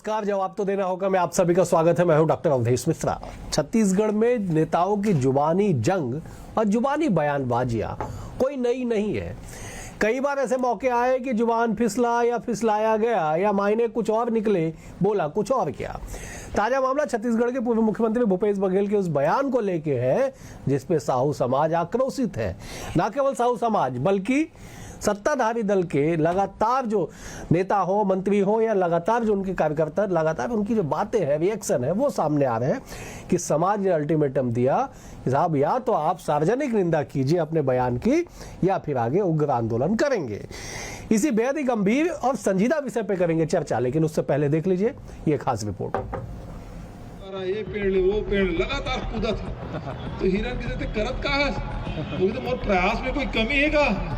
नमस्कार। जवाब तो देना होगा। मैं आप सभी का स्वागत है। मैं हूं डॉक्टर अवधेश मिश्रा। छत्तीसगढ़ में नेताओं की जुबानी जंग और जुबानी बयानबाजियां कोई नई नहीं है। कई बार ऐसे मौके आए कि जुबान फिसला या फिसलाया गया या मायने कुछ और निकले, बोला कुछ और किया। ताजा मामला छत्तीसगढ़ के पूर्व मुख्यमंत्री भूपेश बघेल के उस बयान को लेके है जिसपे साहू समाज आक्रोशित है। न केवल साहू समाज बल्कि सत्ताधारी दल के लगातार जो नेता हो, मंत्री हो या लगातार जो उनके कार्यकर्ता, लगातार उनकी जो बातें हैं, रिएक्शन है, वो सामने आ रहे हैं कि समाज ने अल्टीमेटम दिया कि साहब या तो आप सार्वजनिक निंदा कीजिए अपने बयान की या फिर आगे उग्र आंदोलन करेंगे। इसी बेहद ही गंभीर और संजीदा विषय पे करेंगे चर्चा, लेकिन उससे पहले देख लीजिए ये खास रिपोर्ट। ये पेड़ वो पेड़ लगातार कूदा था तो हिरन की करत का है तो मोर प्रयास में कोई कमी है का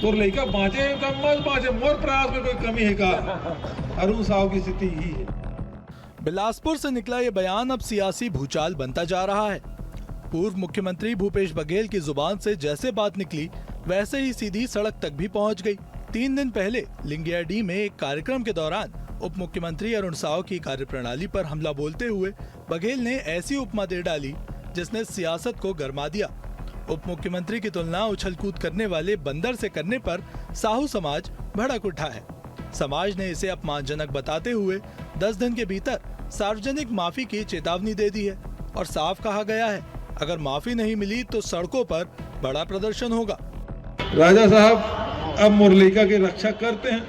तो लड़का बाँचे मत बाँचे, मोर प्रयास में कोई कमी है का। अरुण साहू की स्थिति ही है। बिलासपुर से निकला ये बयान अब सियासी भूचाल बनता जा रहा है। पूर्व मुख्यमंत्री भूपेश बघेल की जुबान से जैसे बात निकली वैसे ही सीधी सड़क तक भी पहुंच गई। 3 दिन पहले लिंगियाडी में एक कार्यक्रम के दौरान उप मुख्यमंत्री अरुण साव की कार्यप्रणाली पर हमला बोलते हुए बघेल ने ऐसी उपमा दे डाली जिसने सियासत को गरमा दिया। उप मुख्यमंत्री की तुलना उछलकूद करने वाले बंदर से करने पर साहू समाज भड़क उठा है। समाज ने इसे अपमानजनक बताते हुए 10 दिन के भीतर सार्वजनिक माफी की चेतावनी दे दी है और साफ कहा गया है अगर माफी नहीं मिली तो सड़कों पर बड़ा प्रदर्शन होगा। राजा साहब अब मुरलिका की रक्षा करते हैं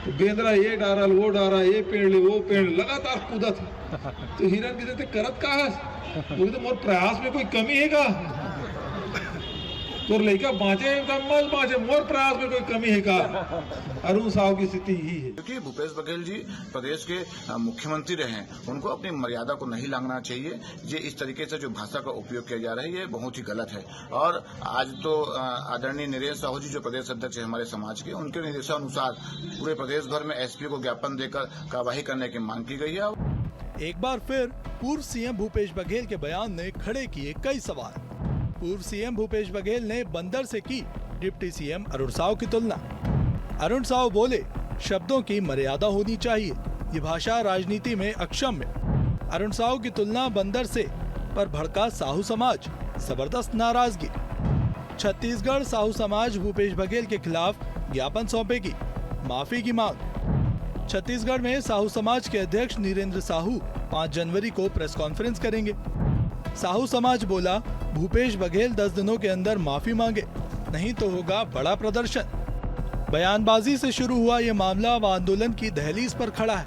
तो बेंद्रा ये डारा वो डारा, ये पेड़ वो पेड़ लगातार कूदा था तो हिरन की करत का है तो मोर प्रयास में कोई कमी है का तो लड़का बाँचे मत बाँचे, मोर प्रयास में कोई कमी है का। अरुण साहू की स्थिति ही है। क्योंकि भूपेश बघेल जी प्रदेश के मुख्यमंत्री रहे, उनको अपनी मर्यादा को नहीं लांघना चाहिए। ये इस तरीके से जो भाषा का उपयोग किया जा रहा है ये बहुत ही गलत है। और आज तो आदरणीय नरेंद्र साहू जी जो प्रदेश अध्यक्ष है हमारे समाज के, उनके निर्देशानुसार पूरे प्रदेश भर में एसपी को ज्ञापन देकर कार्रवाई करने की मांग की गई है। एक बार फिर पूर्व सीएम भूपेश बघेल के बयान ने खड़े किए कई सवाल। पूर्व सीएम भूपेश बघेल ने बंदर से की डिप्टी सीएम अरुण साव की तुलना। अरुण साव बोले शब्दों की मर्यादा होनी चाहिए, ये भाषा राजनीति में अक्षम्य। अरुण साव की तुलना बंदर से पर भड़का साहू समाज, जबरदस्त नाराजगी। छत्तीसगढ़ साहू समाज भूपेश बघेल के खिलाफ ज्ञापन सौंपेगी, माफी की मांग। छत्तीसगढ़ में साहू समाज के अध्यक्ष नीरेंद्र साहू 5 जनवरी को प्रेस कॉन्फ्रेंस करेंगे। साहू समाज बोला भूपेश बघेल 10 दिनों के अंदर माफी मांगे, नहीं तो होगा बड़ा प्रदर्शन। बयानबाजी से शुरू हुआ ये मामला अब आंदोलन की दहलीज पर खड़ा है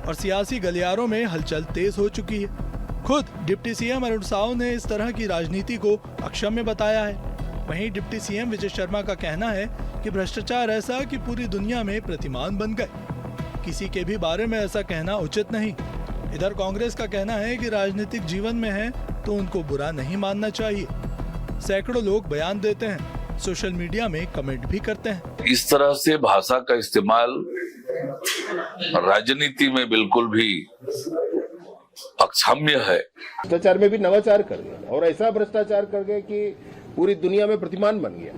और सियासी गलियारों में हलचल तेज हो चुकी है। खुद डिप्टी सीएम अरुण साव ने इस तरह की राजनीति को अक्षम्य बताया है। वहीं डिप्टी सीएम विजय शर्मा का कहना है कि भ्रष्टाचार ऐसा कि पूरी दुनिया में प्रतिमान बन गए, किसी के भी बारे में ऐसा कहना उचित नहीं। इधर कांग्रेस का कहना है कि राजनीतिक जीवन में है तो उनको बुरा नहीं मानना चाहिए। सैकड़ों लोग बयान देते हैं, सोशल मीडिया में कमेंट भी करते हैं। इस तरह से भाषा का इस्तेमाल राजनीति में बिल्कुल भी अक्षम्य है। भ्रष्टाचार में भी नवाचार कर गए और ऐसा भ्रष्टाचार कर गए कि पूरी दुनिया में प्रतिमान बन गया।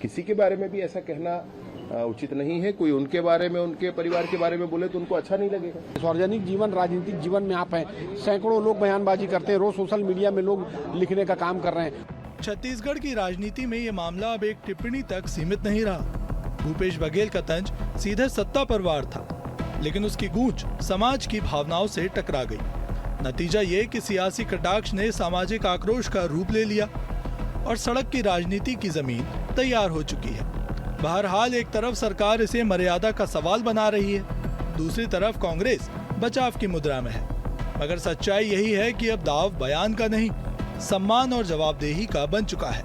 किसी के बारे में भी ऐसा कहना उचित नहीं है। कोई उनके बारे में, उनके परिवार के बारे में बोले तो उनको अच्छा नहीं लगेगा। सार्वजनिक जीवन, राजनीतिक जीवन में आप हैं, सैकड़ों लोग बयानबाजी करते हैं, रोज सोशल मीडिया में लोग लिखने का काम कर रहे हैं। छत्तीसगढ़ की राजनीति में ये मामला अब एक टिप्पणी तक सीमित नहीं रहा। भूपेश बघेल का तंज सीधे सत्ता पर वार था, लेकिन उसकी गूंज समाज की भावनाओं से टकरा गई। नतीजा ये कि सियासी कटाक्ष ने सामाजिक आक्रोश का रूप ले लिया और सड़क की राजनीति की जमीन तैयार हो चुकी है। बहरहाल एक तरफ सरकार इसे मर्यादा का सवाल बना रही है, दूसरी तरफ कांग्रेस बचाव की मुद्रा में है। मगर सच्चाई यही है कि अब दाव बयान का नहीं, सम्मान और जवाबदेही का बन चुका है।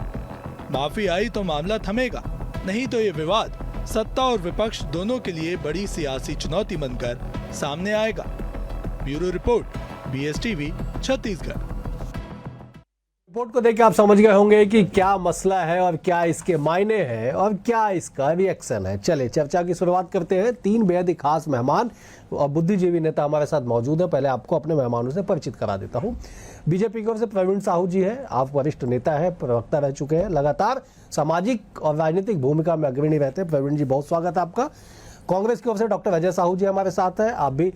माफी आई तो मामला थमेगा, नहीं तो ये विवाद सत्ता और विपक्ष दोनों के लिए बड़ी सियासी चुनौती बनकर सामने आएगा। Bureau report, BSTV, Chhattisgarh. Report को देख के आप समझ गए होंगे कि क्या मसला है और क्या इसके मायने हैं और क्या इसका रिएक्शन है। चले चर्चा की शुरुआत करते हैं। 3 बेहद ही खास मेहमान और बुद्धिजीवी नेता हमारे साथ मौजूद है। पहले आपको अपने मेहमानों से परिचित करा देता हूं। बीजेपी की ओर से प्रवीण साहू जी हैं। आप वरिष्ठ नेता है, प्रवक्ता रह चुके हैं, लगातार सामाजिक और राजनीतिक भूमिका में अग्रणी रहते हैं। प्रवीण जी, बहुत स्वागत है आपका। कांग्रेस की ओर से डॉक्टर अजय साहू जी हमारे साथ है। आप भी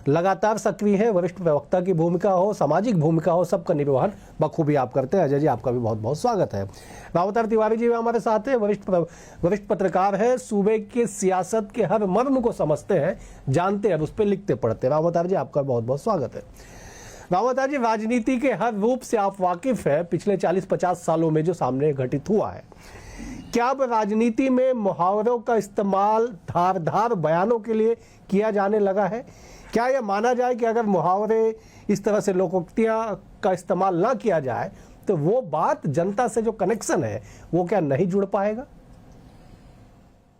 लगातार सक्रिय हैं, वरिष्ठ प्रवक्ता की भूमिका हो, सामाजिक भूमिका हो, सबका निर्वहन बखूबी आप करते हैं। अजय जी, आपका भी बहुत बहुत स्वागत है। रामावतार तिवारी जी भी हमारे साथ है, वरिष्ठ पत्रकार है, सूबे की सियासत के हर मर्म को समझते हैं, जानते हैं, उस पर लिखते पढ़ते हैं। रामावतार जी, आपका बहुत बहुत स्वागत है। रामावतार जी, राजनीति के हर रूप से आप वाकिफ है, पिछले 40-50 सालों में जो सामने घटित हुआ है। क्या अब राजनीति में मुहावरों का इस्तेमाल धारदार बयानों के लिए किया जाने लगा है? क्या यह माना जाए कि अगर मुहावरे इस तरह से लोकोक्तियां का इस्तेमाल ना किया जाए तो वो बात, जनता से जो कनेक्शन है, वो क्या नहीं जुड़ पाएगा?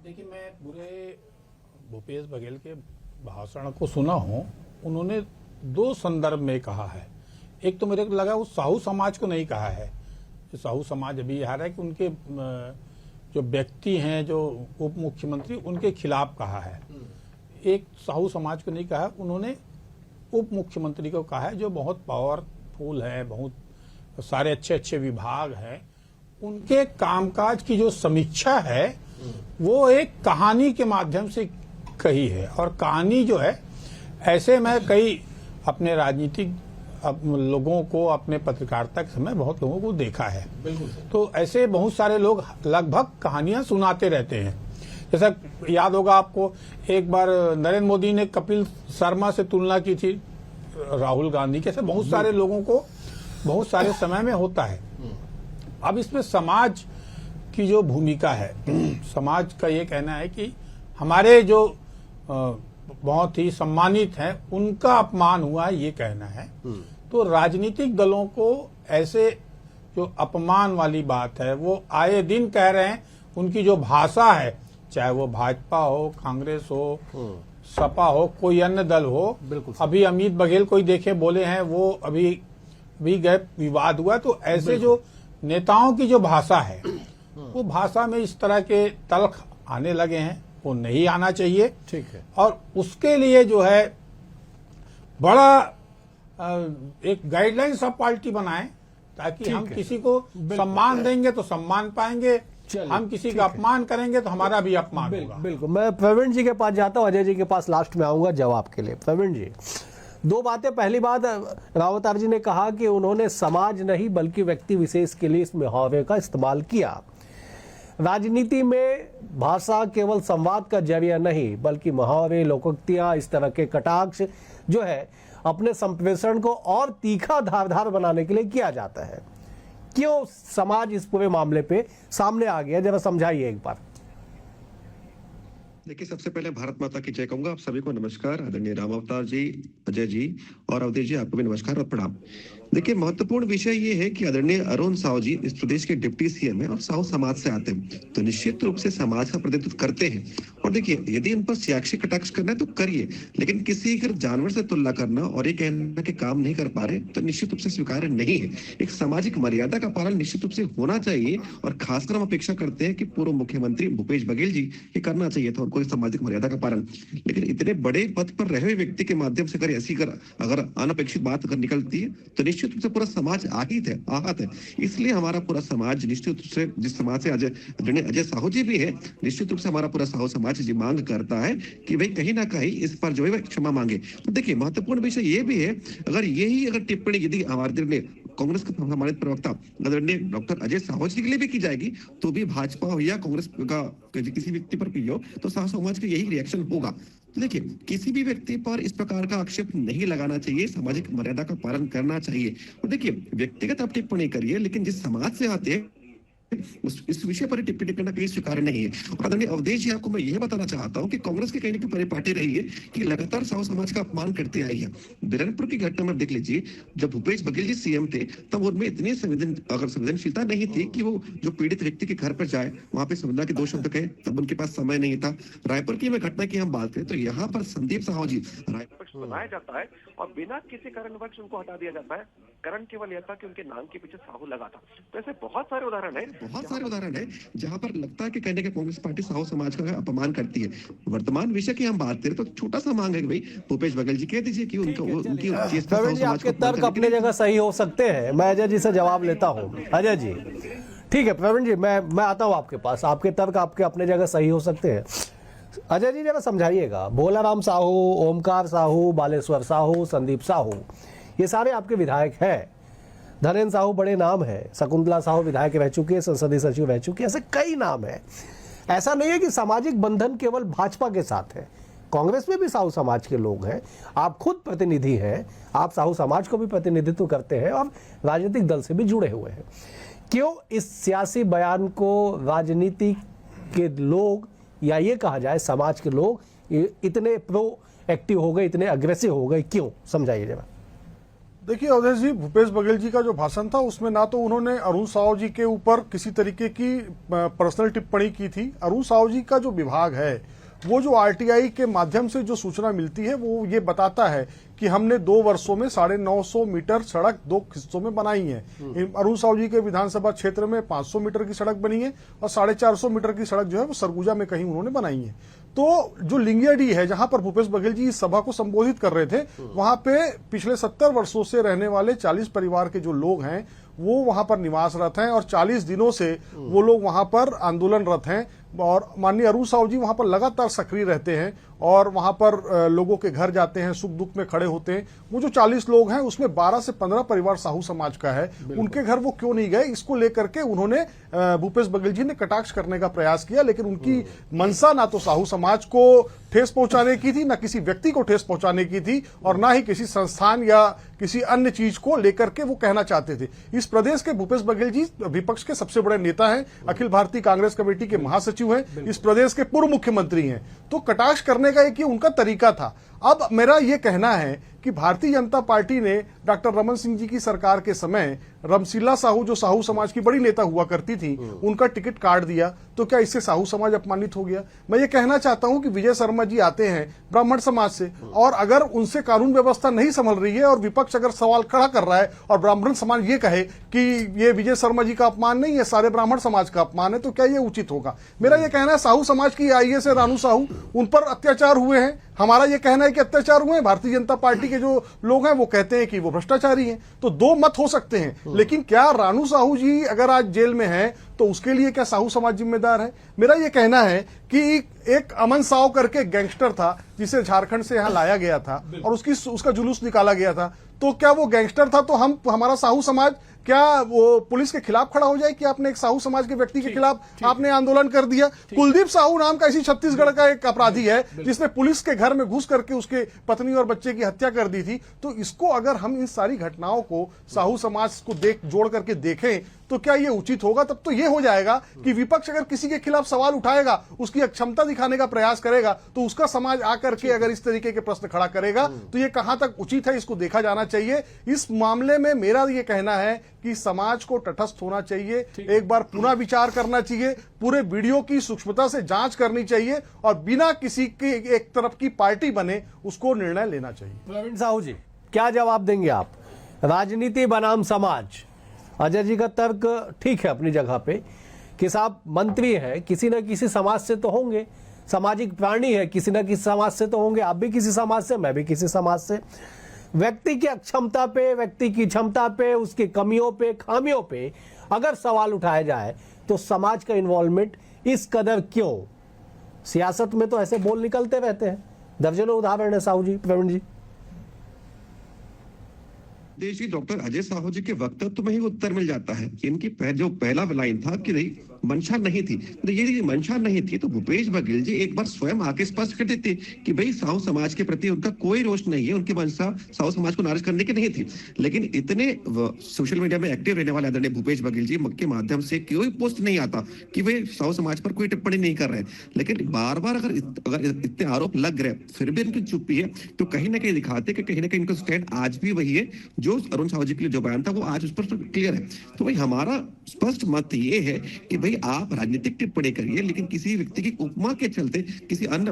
देखिए, मैं पूरे भूपेश बघेल के भाषण को सुना हूं। उन्होंने दो संदर्भ में कहा है। एक तो मेरे को लगा वो साहू समाज को नहीं कहा है, साहू समाज अभी आ रहा है कि उनके जो व्यक्ति हैं, जो उप मुख्यमंत्री, उनके खिलाफ कहा है। एक साहू समाज को नहीं कहा, उन्होंने उप मुख्यमंत्री को कहा है, जो बहुत पावरफुल है, बहुत सारे अच्छे अच्छे विभाग हैं, उनके कामकाज की जो समीक्षा है वो एक कहानी के माध्यम से कही है। और कहानी जो है, ऐसे मैं कई अपने राजनीतिक लोगों को, अपने पत्रकारिता के समय बहुत लोगों को देखा है। तो ऐसे बहुत सारे लोग लगभग कहानियां सुनाते रहते हैं। जैसा याद होगा आपको, एक बार नरेंद्र मोदी ने कपिल शर्मा से तुलना की थी राहुल गांधी के। ऐसे बहुत सारे लोगों को बहुत सारे समय में होता है। अब इसमें समाज की जो भूमिका है, समाज का ये कहना है कि हमारे जो बहुत ही सम्मानित हैं, उनका अपमान हुआ है, ये कहना है। तो राजनीतिक दलों को ऐसे जो अपमान वाली बात है वो आए दिन कह रहे हैं। उनकी जो भाषा है, चाहे वो भाजपा हो, कांग्रेस हो, सपा हो, कोई अन्य दल हो, अभी अमित बघेल कोई देखे बोले हैं, वो अभी गए, विवाद हुआ। तो ऐसे जो नेताओं की जो भाषा है, वो भाषा में इस तरह के तल्ख आने लगे हैं, वो नहीं आना चाहिए। ठीक है। और उसके लिए जो है बड़ा एक गाइडलाइन सब पार्टी बनाए, ताकि हम किसी को सम्मान देंगे तो सम्मान पाएंगे, हम किसी का अपमान करेंगे तो हमारा भी अपमान होगा। बिल्कुल। मैं प्रवीण जी के पास जाता हूं, अजय जी के पास लास्ट में आऊंगा जवाब के लिए। प्रवीण जी, दो बातें। पहली बात, रामावतार जी ने कहा कि उन्होंने समाज नहीं बल्कि व्यक्ति विशेष के लिए इस मुहावरे का इस्तेमाल किया। राजनीति में भाषा केवल संवाद का जरिया नहीं, बल्कि मुहावरे, लोकोक्तियां, इस तरह के कटाक्ष जो है अपने संप्रेषण को और तीखा धारदार बनाने के लिए किया जाता है। क्यों समाज इस पूरे मामले पे सामने आ गया, जरा समझाइए एक बार। देखिए, सबसे पहले भारत माता की जय कहूंगा। आप सभी को नमस्कार। आदरणीय रामावतार जी, अजय जी और अवधेश जी, आपको भी नमस्कार और प्रणाम। देखिए, महत्वपूर्ण विषय ये है कि आदरणीय अरुण साहू जी इस प्रदेश के डिप्टी सीएम है और साहू समाज से आते हैं, तो निश्चित रूप से समाज का प्रतिनिधित्व करते हैं। और देखिए, यदि इन पर सियासी कटाक्ष करना है तो करिए, लेकिन किसी अगर जानवर से तुलना करना और ये कहना कि काम नहीं कर पा रहे, तो निश्चित रूप से स्वीकार्य नहीं है। एक सामाजिक मर्यादा का पालन निश्चित रूप से होना चाहिए, और खासकर हम अपेक्षा करते हैं कि पूर्व मुख्यमंत्री भूपेश बघेल जी ये करना चाहिए था, उनको सामाजिक मर्यादा का पालन। लेकिन इतने बड़े पद पर रहे हुए व्यक्ति के माध्यम से अगर ऐसी अगर अनपेक्षित बात अगर निकलती है, तो निश्चित रूप से पूरा समाज आहत है। इसलिए हमारा पूरा समाज निश्चित रूप से, जिस समाज से अजय साहू जी भी है, निश्चित रूप से हमारा पूरा साहू समाज जी मांग करता है कि भाई कहीं ना कहीं इस पर जो है क्षमा मांगे। तो देखिए, महत्वपूर्ण विषय ये भी है, अगर टिप्पणी यदि हमारे कांग्रेस के सम्मानित प्रवक्ता आदरणीय डॉक्टर अजय साहू जी के लिए भी की जाएगी, तो भी भाजपा हो या कांग्रेस का किसी व्यक्ति पर भी हो, तो साहू समाज का यही रिएक्शन होगा। तो देखिए, किसी भी व्यक्ति पर इस प्रकार का आक्षेप नहीं लगाना चाहिए, सामाजिक मर्यादा का पालन करना चाहिए। और देखिए, व्यक्तिगत आप टिप्पणी करिए, लेकिन जिस समाज से आते हैं इस विषय पर टिप्पणी करना कहीं स्वीकार्य नहीं है। और आदरणीय अवधेश जी, आपको मैं यह बताना चाहता हूं कि कांग्रेस की कहीं ना कहीं परिपाटी रही है कि लगातार साहू समाज का अपमान करते आई है। बिरनपुर की घटना में देख लीजिए, जब भूपेश बघेल जी सीएम थे, तब उनमें इतनी संवेदनशीलता नहीं थी कि वो जो पीड़ित व्यक्ति के घर पर जाए, वहां पे संवेदना के 2 शब्द कहे, तब उनके पास समय नहीं था। रायपुर की घटना की हम बात करें तो यहाँ पर संदीप साहू जी बनाया जाता है और बिना किसी कारणवश उनको हटा दिया जाता है। कारण केवल यह था कि उनके नाम के पीछे साहू लगा था। तो ऐसे बहुत सारे उदाहरण है जहां पर लगता है कि कहने के कांग्रेस पार्टी साहू समाज का अपमान करती है। वर्तमान विषय की हम बात करें तो छोटा सा मांग है कि भाई भूपेश बघेल जी कह दीजिए कि उनकी आपके तर्क अपने जगह सही हो सकते हैं। मैं अजय जी से जवाब लेता हूँ। अजय जी, ठीक है। प्रवीण जी, मैं आता हूँ आपके पास। आपके तर्क आपके अपने जगह सही हो सकते हैं। अजय जी जरा समझाइएगा, भोलाराम साहू, ओमकार साहू, बालेश्वर साहू, संदीप साहू, ये सारे आपके विधायक हैं। धनेन्द्र साहू बड़े नाम है, शकुंतला साहू विधायक रह चुके हैं, संसदीय सचिव रह चुके हैं, ऐसे कई नाम है। ऐसा नहीं है कि सामाजिक बंधन केवल भाजपा के साथ है, कांग्रेस में भी साहू समाज के लोग हैं। आप खुद प्रतिनिधि हैं, आप साहू समाज को भी प्रतिनिधित्व करते हैं और राजनीतिक दल से भी जुड़े हुए हैं। क्यों इस सियासी बयान को राजनीति के लोग, या ये कहा जाए समाज के लोग, इतने प्रो एक्टिव हो गए, इतने अग्रेसिव हो गए, क्यों? समझाइए जरा। देखिए अवधेश जी, भूपेश बघेल जी का जो भाषण था उसमें ना तो उन्होंने अरुण साहू जी के ऊपर किसी तरीके की पर्सनल टिप्पणी की थी। अरुण साहू जी का जो विभाग है, वो जो आरटीआई के माध्यम से जो सूचना मिलती है वो ये बताता है कि हमने 2 वर्षों में 950 मीटर सड़क 2 हिस्सों में बनाई है। अरुण साहू जी के विधानसभा क्षेत्र में 500 मीटर की सड़क बनी है और 450 मीटर की सड़क जो है वो सरगुजा में कहीं उन्होंने बनाई है। तो जो लिंगियाडी है, जहां पर भूपेश बघेल जी इस सभा को संबोधित कर रहे थे, वहां पे पिछले 70 वर्षों से रहने वाले 40 परिवार के जो लोग हैं वो वहां पर निवासरत हैं और 40 दिनों से वो लोग वहां पर आंदोलनरत हैं। और माननीय अरुण साहू जी वहां पर लगातार सक्रिय रहते हैं और वहां पर लोगों के घर जाते हैं, सुख दुख में खड़े होते हैं। वो जो 40 लोग हैं उसमें 12 से 15 परिवार साहू समाज का है। उनके घर वो क्यों नहीं गए, इसको लेकर के उन्होंने भूपेश बघेल जी ने कटाक्ष करने का प्रयास किया। लेकिन उनकी मंशा ना तो साहू समाज को ठेस पहुंचाने की थी, ना किसी व्यक्ति को ठेस पहुंचाने की थी, और ना ही किसी संस्थान या किसी अन्य चीज को लेकर के वो कहना चाहते थे। इस प्रदेश के भूपेश बघेल जी विपक्ष के सबसे बड़े नेता हैं, अखिल भारतीय कांग्रेस कमेटी के महासचिव हैं, इस प्रदेश के पूर्व मुख्यमंत्री हैं। तो कटाक्ष करने का एक ये उनका तरीका था। अब मेरा ये कहना है कि भारतीय जनता पार्टी ने डॉक्टर रमन सिंह जी की सरकार के समय रमशीला साहू, जो साहू समाज की बड़ी नेता हुआ करती थी, उनका टिकट काट दिया। तो क्या इससे साहू समाज अपमानित हो गया? मैं ये कहना चाहता हूं कि विजय शर्मा जी आते हैं ब्राह्मण समाज से, और अगर उनसे कानून व्यवस्था नहीं संभल रही है और विपक्ष अगर सवाल खड़ा कर रहा है और ब्राह्मण समाज ये कहे कि ये विजय शर्मा जी का अपमान नहीं है, सारे ब्राह्मण समाज का अपमान है, तो क्या ये उचित होगा? मेरा ये कहना है साहू समाज की आईएएस है रानू साहू, उन पर अत्याचार हुए हैं। हमारा ये कहना है कि अत्याचार हुए हैं। भारतीय जनता पार्टी के जो लोग हैं वो कहते हैं कि वो भ्रष्टाचारी हैं। तो दो मत हो सकते हैं, लेकिन क्या रानू साहू जी अगर आज जेल में हैं तो उसके लिए क्या साहू समाज जिम्मेदार है? मेरा ये कहना है कि एक अमन साव करके गैंगस्टर था जिसे झारखंड से यहां लाया गया था और उसका जुलूस निकाला गया था। तो क्या वो गैंगस्टर था तो हमारा साहू समाज क्या वो पुलिस के खिलाफ खड़ा हो जाए कि आपने एक साहू समाज के व्यक्ति के खिलाफ आपने आंदोलन कर दिया? कुलदीप साहू नाम का इसी छत्तीसगढ़ का एक अपराधी है जिसने पुलिस के घर में घुस करके उसके पत्नी और बच्चे की हत्या कर दी थी। तो इसको अगर हम इन सारी घटनाओं को साहू समाज को जोड़ करके देखें तो क्या ये उचित होगा? तब तो ये हो जाएगा कि विपक्ष अगर किसी के खिलाफ सवाल उठाएगा, उसकी अक्षमता दिखाने का प्रयास करेगा, तो उसका समाज आकर के अगर इस तरीके के प्रश्न खड़ा करेगा तो ये कहां तक उचित है, इसको देखा जाना चाहिए। इस मामले में मेरा ये कहना है कि समाज को तटस्थ होना चाहिए, एक बार पुनः विचार करना चाहिए, पूरे वीडियो की सूक्ष्मता से जांच करनी चाहिए और बिना किसी के एक तरफ की पार्टी बने उसको निर्णय लेना चाहिए। प्रवीण साहू जी, क्या जवाब देंगे आप? राजनीति बनाम समाज, अजय जी का तर्क ठीक है अपनी जगह पे कि साहब मंत्री है, किसी न किसी समाज से तो होंगे, सामाजिक प्राणी है, किसी न किसी समाज से तो होंगे, आप भी किसी समाज से, मैं भी किसी समाज से। व्यक्ति की अक्षमता पे, व्यक्ति की क्षमता पे, उसकी कमियों पे, खामियों पे अगर सवाल उठाया जाए तो समाज का इन्वॉल्वमेंट इस कदर क्यों? सियासत में तो ऐसे बोल निकलते रहते हैं, दर्जनों उदाहरण है साहू जी, प्रवीण जी। देश जी, डॉक्टर अजय साहू जी के वक्तव्य में ही उत्तर मिल जाता है। इनकी जो पहला लाइन था कि नहीं मंशा नहीं थी, तो ये मंशा नहीं थी तो भूपेश बघेल जी एक बार स्वयं आके स्पष्ट कर देते कि भाई साहू समाज के प्रति उनका कोई रोष नहीं है, उनकी मंशा साहू समाज को नाराज करने की नहीं थी। लेकिन इतने सोशल मीडिया में एक्टिव रहने वाले आदरणीय भूपेश बघेल जी के माध्यम से कोई पोस्ट नहीं आता कि वे साहू समाज पर कोई टिप्पणी नहीं कर रहे, लेकिन बार बार अगर इतने आरोप लग रहे फिर भी इनकी चुप्पी है, तो कहीं ना कहीं दिखाते कि कहीं ना कहीं इनका स्टैंड आज भी वही है जो अरुण साहू जी के लिए जो बयान था वो आज उस पर क्लियर है। तो भाई हमारा स्पष्ट मत ये है कि भाई आप राजनीतिक टिप्पणी करिए, लेकिन किसी व्यक्ति की उपमा के चलते किसी अन्य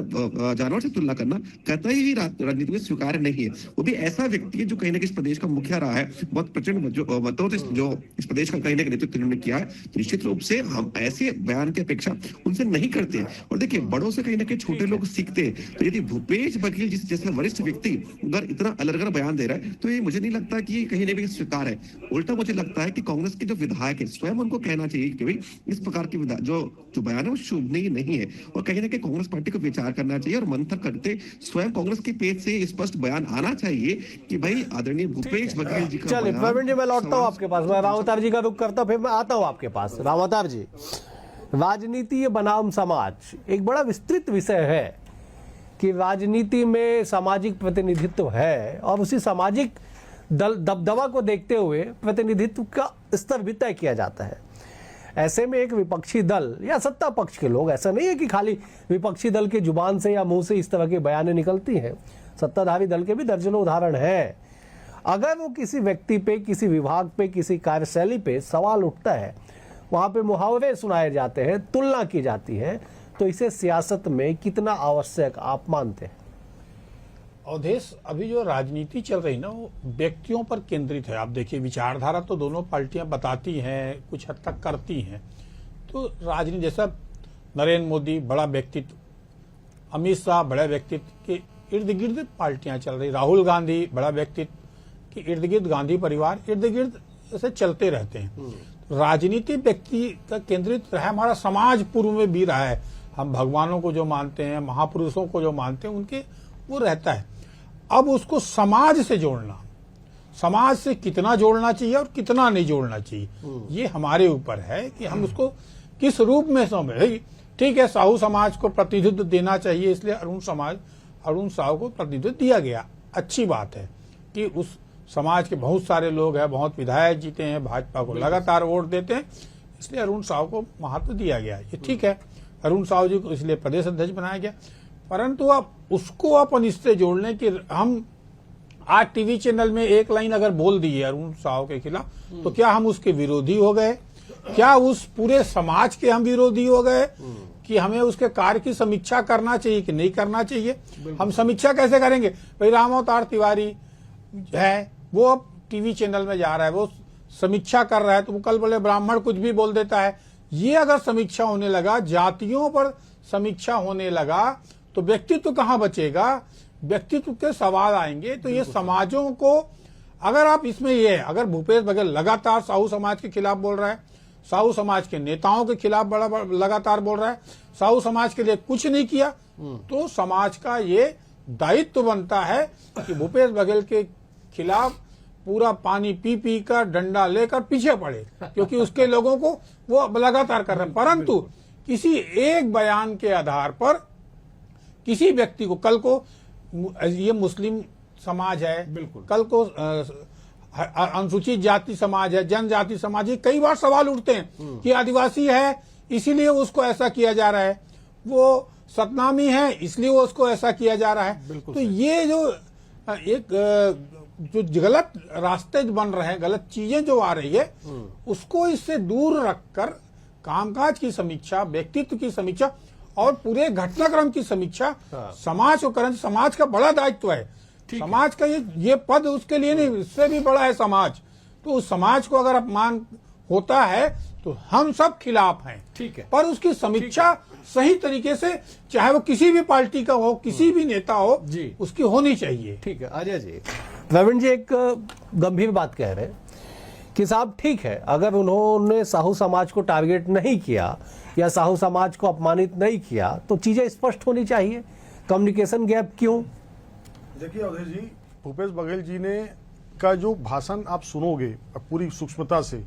जानवर से तुलना करना कतई ही राजनीति में स्वीकार्य नहीं है। वो भी ऐसा व्यक्ति है जो कहीं ना कहीं इस प्रदेश का मुखिया रहा है, बहुत प्रचंड मतों से जो इस प्रदेश का कहीं ना कहीं नेतृत्व इन्होंने किया है। तो निश्चित रूप से हम ऐसे बयान की अपेक्षा उनसे नहीं करते हैं। और देखिए, बड़ों से कहीं ना कहीं छोटे लोग सीखते हैं। तो यदि भूपेश बघेल जैसे वरिष्ठ व्यक्ति अगर इतना अलग बयान दे रहा है तो ये मुझे नहीं लगता कि ये कहीं ना कहीं स्वीकार है। उल्टा मुझे लगता है कि कांग्रेस के जो विधायक है, स्वयं उनको कहना चाहिए कि भाई इस प्रकार की जो बयान है वो शोभनीय नहीं है, और कहीं ना कहीं कांग्रेस पार्टी को विचार करना चाहिए और मंथन करते स्वयं कांग्रेस की पेज से स्पष्ट बयान आना चाहिए कि भाई आदरणीय भूपेश बघेल जी का चलिए प्रवीण जी, मैं लौटता हूँ आपके पास, मैं रामावतार जी का रुख करता हूँ, फिर मैं आता हूँ आपके पास। रामावतार जी, राजनीति बनाम समाज एक बड़ा विस्तृत विषय है कि राजनीति में सामाजिक प्रतिनिधित्व है और उसी सामाजिक दबदबा को देखते हुए प्रतिनिधित्व का स्तर भी तय किया जाता है। ऐसे में एक विपक्षी दल या सत्ता पक्ष के लोग, ऐसा नहीं है कि खाली विपक्षी दल के जुबान से या मुंह से इस तरह की बयानें निकलती हैं, सत्ताधारी दल के भी दर्जनों उदाहरण हैं। अगर वो किसी व्यक्ति पे, किसी विभाग पे, किसी कार्यशैली पे सवाल उठता है, वहां पे मुहावरे सुनाए जाते हैं, तुलना की जाती है, तो इसे सियासत में कितना आवश्यक आप मानते हैं? अवधेश, अभी जो राजनीति चल रही ना वो व्यक्तियों पर केंद्रित है। आप देखिए, विचारधारा तो दोनों पार्टियां बताती हैं, कुछ हद तक करती हैं। तो राजनीति जैसा नरेंद्र मोदी बड़ा व्यक्तित्व, अमित शाह बड़ा व्यक्तित्व के इर्द गिर्द पार्टियां चल रही, राहुल गांधी बड़ा व्यक्तित्व के इर्द गिर्द, गांधी परिवार इर्द गिर्द ऐसे चलते रहते हैं। राजनीति व्यक्ति का केंद्रित रहा, हमारा समाज पूर्व में भी रहा है। हम भगवानों को जो मानते हैं, महापुरुषों को जो मानते हैं, उनके वो रहता है। अब उसको समाज से जोड़ना, समाज से कितना जोड़ना चाहिए और कितना नहीं जोड़ना चाहिए, ये हमारे ऊपर है कि हम उसको किस रूप में समझे। ठीक है, साहू समाज को प्रतिनिधित्व देना चाहिए, इसलिए अरुण साहू को प्रतिनिधित्व दिया गया। अच्छी बात है कि उस समाज के बहुत सारे लोग हैं, बहुत विधायक जीते हैं, भाजपा को लगातार वोट देते हैं, इसलिए अरुण साहू को महत्व दिया गया। ये ठीक है, अरुण साहू जी को इसलिए प्रदेश अध्यक्ष बनाया गया। परंतु अब उसको अपन इससे जोड़ने की, हम आज टीवी चैनल में एक लाइन अगर बोल दी है अरुण साहू के खिलाफ, तो क्या हम उसके विरोधी हो गए? क्या उस पूरे समाज के हम विरोधी हो गए कि हमें उसके कार्य की समीक्षा करना चाहिए कि नहीं करना चाहिए? हम समीक्षा कैसे करेंगे? भाई रामावतार तिवारी है, वो अब टीवी चैनल में जा रहा है, वो समीक्षा कर रहा है, तो वो कल बोले ब्राह्मण कुछ भी बोल देता है। ये अगर समीक्षा होने लगा, जातियों पर समीक्षा होने लगा, तो व्यक्तित्व कहाँ बचेगा? व्यक्तित्व के सवाल आएंगे। तो ये समाजों को, अगर आप इसमें ये, अगर भूपेश बघेल लगातार साहू समाज के खिलाफ बोल रहा है, साहू समाज के नेताओं के खिलाफ बड़ा लगातार बोल रहा है, साहू समाज के लिए कुछ नहीं किया, तो समाज का ये दायित्व बनता है कि भूपेश बघेल के खिलाफ पूरा पानी पी पी कर डंडा लेकर पीछे पड़े, क्योंकि उसके लोगों को वो लगातार कर रहे हैं। परंतु किसी एक बयान के आधार पर किसी व्यक्ति को, कल को ये मुस्लिम समाज है, बिल्कुल, कल को अनुसूचित जाति समाज है, जनजाति समाज है, कई बार सवाल उठते हैं कि आदिवासी है इसीलिए उसको ऐसा किया जा रहा है, वो सतनामी है इसलिए वो उसको ऐसा किया जा रहा है। तो ये जो एक जो गलत रास्ते बन रहे हैं, गलत चीजें जो आ रही है, उसको इससे दूर रखकर कामकाज की समीक्षा, व्यक्तित्व की समीक्षा और पूरे घटनाक्रम की समीक्षा समाज को करना। समाज का बड़ा दायित्व है, समाज का ये पद उसके लिए नहीं, इससे भी बड़ा है समाज। तो उस समाज को अगर अपमान होता है तो हम सब खिलाफ हैं, ठीक है, पर उसकी समीक्षा सही तरीके से, चाहे वो किसी भी पार्टी का हो, किसी भी नेता हो, उसकी होनी चाहिए। ठीक है अजय जी, प्रवीण जी एक गंभीर बात कह रहे हैं कि साहब ठीक है, अगर उन्होंने साहू समाज को टारगेट नहीं किया या साहू समाज को अपमानित नहीं किया तो चीजें स्पष्ट होनी चाहिए, कम्युनिकेशन गैप क्यों? देखिए अवधेश जी, भूपेश बघेल जी ने का जो भाषण आप सुनोगे पूरी सूक्ष्मता से,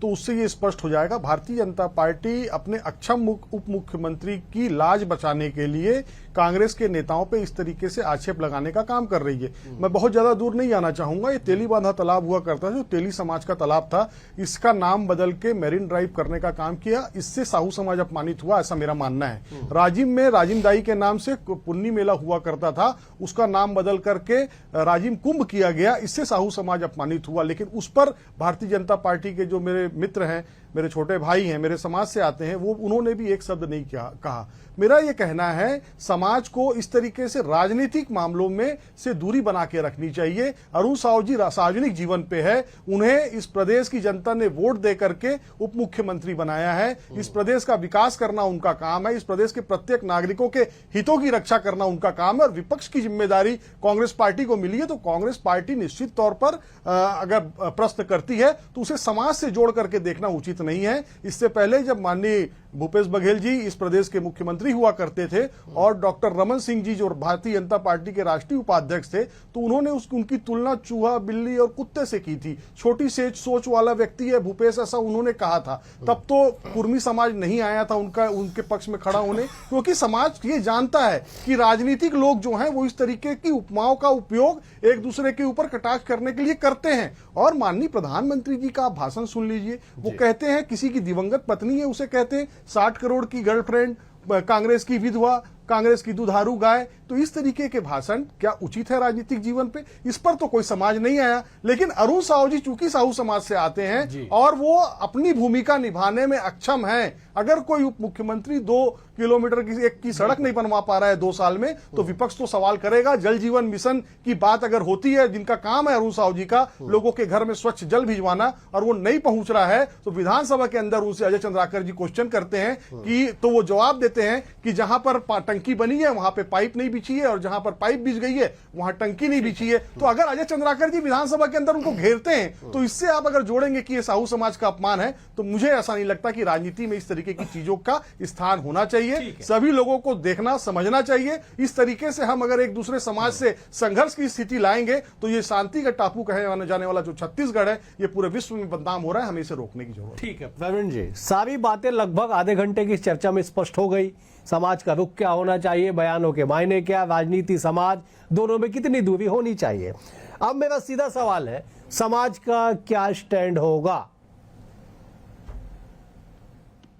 तो उससे ये स्पष्ट हो जाएगा भारतीय जनता पार्टी अपने अक्षम उप मुख्यमंत्री की लाज बचाने के लिए कांग्रेस के नेताओं पे इस तरीके से आक्षेप लगाने का काम कर रही है। मैं बहुत ज्यादा दूर नहीं जाना चाहूंगा। ये तेली बांधा तालाब हुआ करता था, जो तेली समाज का तालाब था, इसका नाम बदल के मेरीन ड्राइव करने का काम किया, इससे साहू समाज अपमानित हुआ, ऐसा मेरा मानना है। राजिम में राजिम दाई के नाम से पुन्नी मेला हुआ करता था, उसका नाम बदल करके राजिम कुंभ किया गया, इससे साहू समाज अपमानित हुआ। लेकिन उस पर भारतीय जनता पार्टी के जो मेरे मित्र हैं, मेरे छोटे भाई हैं, मेरे समाज से आते हैं, वो उन्होंने भी एक शब्द नहीं कहा। मेरा ये कहना है समाज को इस तरीके से राजनीतिक मामलों में से दूरी बना के रखनी चाहिए। अरुण साहू जी सार्वजनिक जीवन पे है, उन्हें इस प्रदेश की जनता ने वोट दे करके उप मुख्यमंत्री बनाया है। इस प्रदेश का विकास करना उनका काम है, इस प्रदेश के प्रत्येक नागरिकों के हितों की रक्षा करना उनका काम है। और विपक्ष की जिम्मेदारी कांग्रेस पार्टी को मिली है, तो कांग्रेस पार्टी निश्चित तौर पर अगर प्रश्न करती है तो उसे समाज से जोड़ करके देखना उचित उचित नहीं है। इससे पहले जब माननीय भूपेश बघेल जी इस प्रदेश के मुख्यमंत्री हुआ करते थे और डॉक्टर रमन सिंह जी जो भारतीय जनता पार्टी के राष्ट्रीय उपाध्यक्ष थे, तो उन्होंने उनकी तुलना चूहा, बिल्ली और कुत्ते से की थी। छोटी से सोच वाला व्यक्ति है भूपेश, ऐसा उन्होंने कहा था। तब तो कुर्मी समाज नहीं आया था उनके पक्ष में खड़ा होने, क्योंकि समाज ये जानता है कि राजनीतिक लोग जो हैं वो इस तरीके की उपमाओं का उपयोग एक दूसरे के ऊपर कटाक्ष करने के लिए करते हैं। और माननीय प्रधानमंत्री जी का आप भाषण सुन लीजिए, वो कहते हैं किसी की दिवंगत पत्नी है, उसे कहते हैं 60 करोड़ की गर्लफ्रेंड, कांग्रेस की विधवा, कांग्रेस की दुधारू गाय। तो इस तरीके के भाषण क्या उचित है राजनीतिक जीवन पे? इस पर तो कोई समाज नहीं आया। लेकिन अरुण साहू जी चूंकि साहू समाज से आते हैं और वो अपनी भूमिका निभाने में अक्षम हैं। अगर कोई उप मुख्यमंत्री 2 किलोमीटर की सड़क नहीं बनवा पा रहा है 2 साल में, तो विपक्ष तो सवाल करेगा। जल जीवन मिशन की बात अगर होती है, जिनका काम है अरुण साहू जी का लोगों के घर में स्वच्छ जल भिजवाना, और वो नहीं पहुंच रहा है, तो विधानसभा के अंदर उनसे अजय चंद्राकर जी क्वेश्चन करते हैं कि, तो वो जवाब देते हैं कि जहां पर टंकी बनी है वहां पे पाइप नहीं बिछी है, और जहां पर पाइप बिछ गई है वहां टंकी नहीं बिछी है। तो अगर अजय चंद्राकर जी विधानसभा के अंदर उनको घेरते हैं, तो इससे आप अगर जोड़ेंगे कि ये साहू समाज का अपमान है, तो मुझे ऐसा नहीं लगता कि राजनीति में इस तरीके की चीजों का स्थान होना चाहिए। सभी लोगों को देखना समझना चाहिए। इस तरीके से हम अगर एक दूसरे समाज से संघर्ष की स्थिति लाएंगे, तो ये शांति का टापू कहे जाने वाला जो छत्तीसगढ़ है, ये पूरे विश्व में बदनाम हो रहा है। हमें इसे रोकने की जरूरत है। ठीक है प्रवीण जी, सारी बातें लगभग आधे घंटे की चर्चा में स्पष्ट हो गई। समाज का रुख क्या होना चाहिए, बयानों के मायने क्या, राजनीति समाज दोनों में कितनी दूरी होनी चाहिए। अब मेरा सीधा सवाल है, समाज का क्या स्टैंड होगा?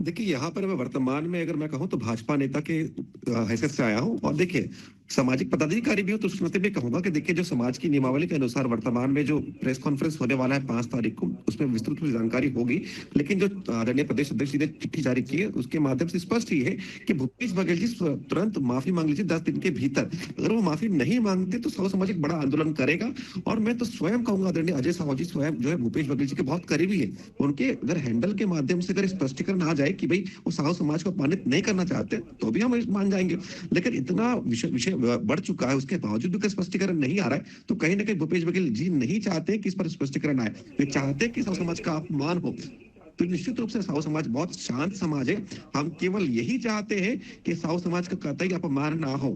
देखिए, यहाँ पर मैं वर्तमान में अगर मैं कहूँ तो भाजपा नेता के हैसियत से आया हूँ, और देखिए सामाजिक पदाधिकारी भी हो तो उस नाते में कहूंगा कि देखिए जो समाज की नियमावली के अनुसार वर्तमान में जो प्रेस कॉन्फ्रेंस होने वाला है 5 तारीख को, उसमें विस्तृत जानकारी होगी। लेकिन जो आदरणीय प्रदेश अध्यक्ष जी ने चिट्ठी जारी की है उसके माध्यम से स्पष्ट ही है कि भूपेश बघेल जी तुरंत माफी मांग लीजिए 10 दिन के भीतर। अगर वो माफी नहीं मांगते तो साहू समाज एक बड़ा आंदोलन करेगा। और मैं तो स्वयं कहूंगा आदरणीय अजय साहू जी स्वयं जो है भूपेश बघेल जी के बहुत करीबी है, उनके अगर हैंडल के माध्यम से अगर स्पष्टीकरण आ जाए कि भाई वो साहू समाज को अपमानित नहीं करना चाहते, तो भी हम मान जाएंगे। लेकिन इतना विषय बढ़ चुका है, उसके बावजूद भी स्पष्टीकरण नहीं आ रहा है, तो कहीं ना कहीं भूपेश बघेल जी नहीं चाहते कि इस पर स्पष्टीकरण आए। वे चाहते कि साहू समाज का अपमान हो। तो निश्चित रूप से साहू समाज बहुत शांत समाज है। हम केवल यही चाहते हैं कि साहू समाज का कतई अपमान ना हो।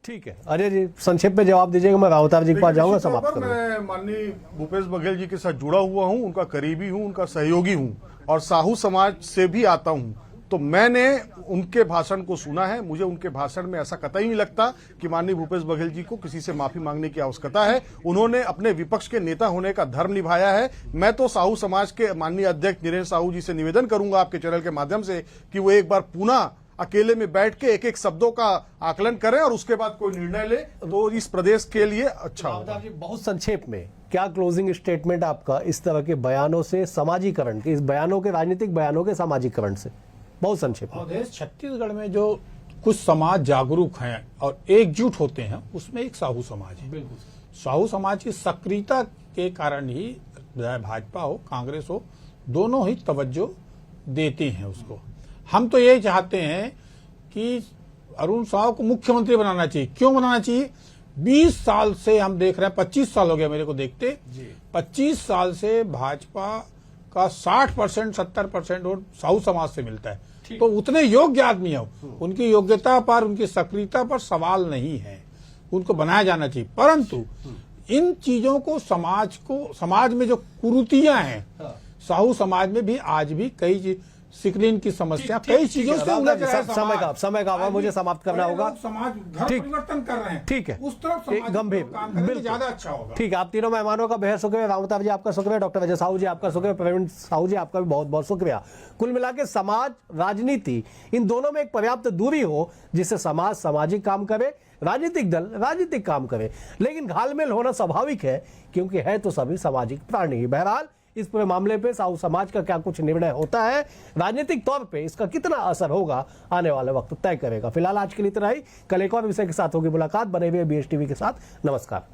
ठीक है अजय जी, संक्षेप में जवाब दीजिएगा। मैं रावतार जी के पास जाऊंगा, समाप्त करूंगा। मैं माननीय भूपेश बघेल जी के साथ जुड़ा हुआ हूं, उनका करीबी हूं, उनका सहयोगी हूं, और साहू समाज से भी आता हूं। तो मैंने उनके भाषण को सुना है। मुझे उनके भाषण में ऐसा कतई नहीं लगता कि माननीय भूपेश बघेल जी को किसी से माफी मांगने की आवश्यकता है। उन्होंने अपने विपक्ष के नेता होने का धर्म निभाया है। मैं तो साहू समाज के माननीय अध्यक्ष नीरेंद्र साहू जी से निवेदन करूंगा आपके चैनल के माध्यम से कि वो एक बार पुनः अकेले में बैठ के एक एक शब्दों का आकलन करें और उसके बाद कोई निर्णय ले, तो इस प्रदेश के लिए अच्छा होगा। बहुत संक्षेप में क्या क्लोजिंग स्टेटमेंट आपका इस तरह के बयानों से समाजीकरण के, इस बयानों के, राजनीतिक बयानों के समाजीकरण से? बहुत संक्षेप में। छत्तीसगढ़ में जो कुछ समाज जागरूक हैं और एकजुट होते हैं, उसमें एक साहू समाज है। बिल्कुल, साहू समाज की सक्रियता के कारण ही भाजपा हो कांग्रेस हो, दोनों ही तवज्जो देते हैं उसको। हम तो ये चाहते हैं कि अरुण साहू को मुख्यमंत्री बनाना चाहिए। क्यों बनाना चाहिए? 20 साल से हम देख रहे हैं, 25 साल हो गया मेरे को देखते, 25 साल से भाजपा का 60% 70% वोट साहू समाज से मिलता है। तो उतने योग्य आदमी है, उनकी योग्यता पर, उनकी सक्रियता पर सवाल नहीं है, उनको बनाया जाना चाहिए। परंतु इन चीजों को समाज में जो कुरीतियां हैं, साहू समाज में भी आज भी कई सिकलिन की समस्या, कई चीजों से उलझ रहा है। समय का मुझे समाप्त करना होगा। समाज घर परिवर्तन कर रहे हैं, ठीक है, उस तरफ गंभीर, बिल्कुल ज्यादा अच्छा होगा। ठीक है, आप तीनों मेहमानों का बेहद शुक्रिया। रावतार जी आपका शुक्रिया, डॉक्टर अजय साहू जी आपका शुक्रिया, प्रवीण साहू जी आपका भी बहुत बहुत शुक्रिया। कुल मिला के समाज, राजनीति, इन दोनों में एक पर्याप्त दूरी हो जिससे समाज सामाजिक काम करे, राजनीतिक दल राजनीतिक काम करे, लेकिन घालमेल होना स्वाभाविक है क्योंकि है तो सभी सामाजिक प्राणी। बहरहाल इस पूरे मामले पे साहू समाज का क्या कुछ निर्णय होता है, राजनीतिक तौर पे इसका कितना असर होगा, आने वाले वक्त तय करेगा। फिलहाल आज के लिए इतना ही। कल एक और विषय के साथ होगी मुलाकात। बने हुए BSTV के साथ। नमस्कार।